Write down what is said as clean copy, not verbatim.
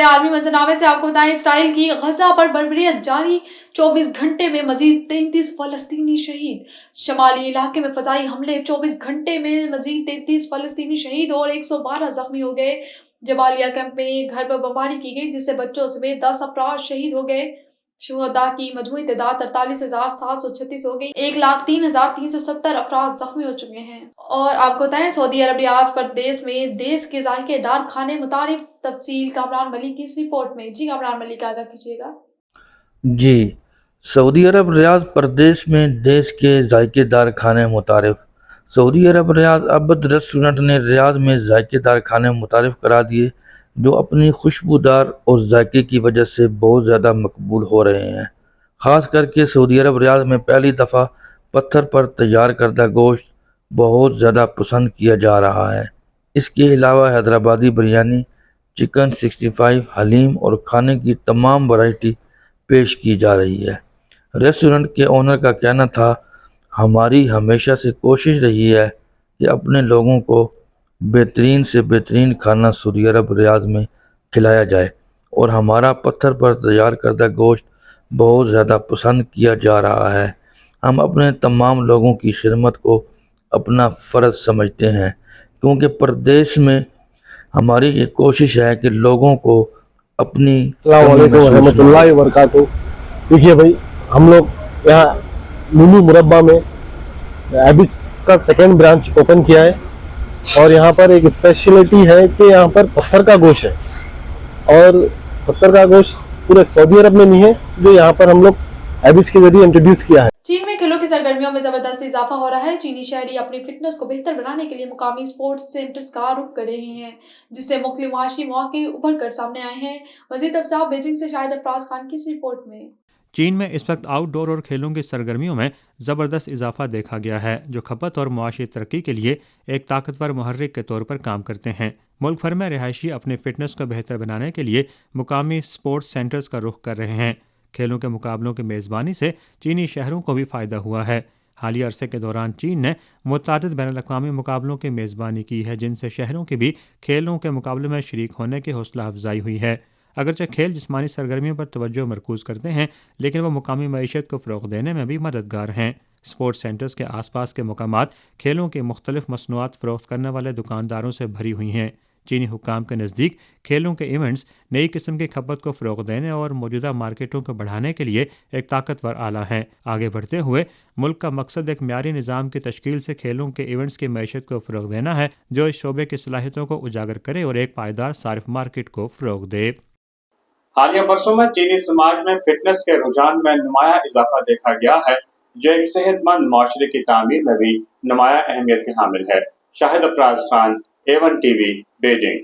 बड़े आर्मी मंजरनामे से आपको बताएं, इसराइल की गजा पर बर्बरियत जारी, 24 घंटे में मजीद 33 फलस्तीनी शहीद। शमाली इलाके में फजाई हमले, 24 घंटे में मजीद 33 फलस्तीनी शहीद और 112 जख्मी हो गए। जबालिया कैंप में घर पर बमबारी की गई, जिससे बच्चों समेत 10 अफराद शहीद हो गए। शुहदा की मजमूई तादाद 43,736 हो गई। 1,03,370 अफराद जख्मी हो चुके हैं। और आपको बताएं, सऊदी अरब रियाद प्रदेश में देश के जायकेदार खाने मुतारिफ। तफसील कामरान मलिक की इस रिपोर्ट में। जी कामरान मलिक, आगाह कीजिएगा। जी, सऊदी अरब रियाद प्रदेश में देश के जायकेदार खाने मुतारिफ। सऊदी अरब रियाद अबद रेस्टोरेंट ने रियाद में जायकेदार खाने मुतारिफ करा दिए, जो अपनी खुशबूदार और जायके की वजह से बहुत ज़्यादा मकबूल हो रहे हैं। ख़ास करके सऊदी अरब रियाद में पहली दफ़ा पत्थर पर तैयार करदा गोश्त बहुत ज़्यादा पसंद किया जा रहा है। इसके अलावा हैदराबादी बिरयानी, चिकन 65, हलीम और खाने की तमाम वैरायटी पेश की जा रही है। रेस्टोरेंट के ओनर का कहना था, हमारी हमेशा से कोशिश रही है कि अपने लोगों को बेहतरीन से बेहतरीन खाना सऊदी अरब रियाद में खिलाया जाए और हमारा पत्थर पर तैयार करदा गोश्त बहुत ज़्यादा पसंद किया जा रहा है। हम अपने तमाम लोगों की खिदमत को अपना फ़र्ज़ समझते हैं, क्योंकि प्रदेश में हमारी ये कोशिश है कि लोगों को अपनी अस्सलाम वालेकुम रहमतुल्लाहि व बरकातहू। देखिए भाई, हम लोग यहाँ लुलु मुरब्बा में हैबिट्स का सेकंड ब्रांच ओपन किया है और यहाँ पर एक स्पेशलिटी है कि यहाँ पर पत्थर का गोश्त है और पत्थर का गोश्त पूरे सऊदी अरब में नहीं है, जो यहाँ पर हम लोग हैबिट्स के जरिए इंट्रोड्यूस किया है। चीन में खेलों की सरगर्मियों में जबरदस्त इजाफा हो रहा है। चीनी शहरी अपनी फिटनेस को बेहतर बनाने के लिए मुकामी स्पोर्ट्स सेंटर्स का रुख कर रहे हैं, जिससे मुख्तलिफ माशी मौके उभर कर सामने आए हैं। मजीद तफसील बीजिंग से शाहिद अफराज खान की इस रिपोर्ट में। चीन में इस वक्त आउटडोर और खेलों की सरगर्मियों में ज़बरदस्त इजाफा देखा गया है, जो खपत और मुआशी तरक्की के लिए एक ताकतवर मुहर्रिक के तौर पर काम करते हैं। मुल्क भर में रिहायशी अपनी फिटनेस को बेहतर बनाने के लिए मुकामी स्पोर्ट्स सेंटर्स का रुख कर रहे हैं। खेलों के मुकाबलों की मेज़बानी से चीनी शहरों को भी फ़ायदा हुआ है। हालिया अरसे के दौरान चीन ने मुतअद्दिद बैनुल-अक़वामी मुकाबलों की मेज़बानी की है, जिनसे शहरों की भी खेलों के मुकाबले में शरीक होने की हौसला अफजाई हुई है। अगरचे खेल जिस्मानी सरगर्मियों पर तवज्जो मरकूज़ करते हैं, लेकिन वह मुकामी मईशत को फ़रोग़ देने में भी मददगार हैं। स्पोर्ट्स सेंटर्स के आसपास के मकामात खेलों की मुख्तलिफ मसनूआत फ़रोख्त करने वाले दुकानदारों से भरी हुई हैं। चीनी हुक्काम के नज़दीक खेलों के इवेंट्स नई किस्म की खपत को फ़रोग़ देने और मौजूदा मार्केटों को बढ़ाने के लिए एक ताकतवर आला है। आगे बढ़ते हुए मुल्क का मकसद एक म्यारी निज़ाम की तश्कील से खेलों के इवेंट्स की मैशत को फ़रोग़ देना है, जो इस शोबे की सलाहियतों को उजागर करे और एक पायदार सारिफ मार्केट को फ़रोग़ दे। हालिया बरसों में चीनी समाज में फिटनेस के रुझान में नुमाया इजाफा देखा गया है, जो एक सेहतमंद माशरे की तामीर में भी नुमाया अहमियत के हामिल है। Shahid Afraz Khan, A1 TV, Beijing.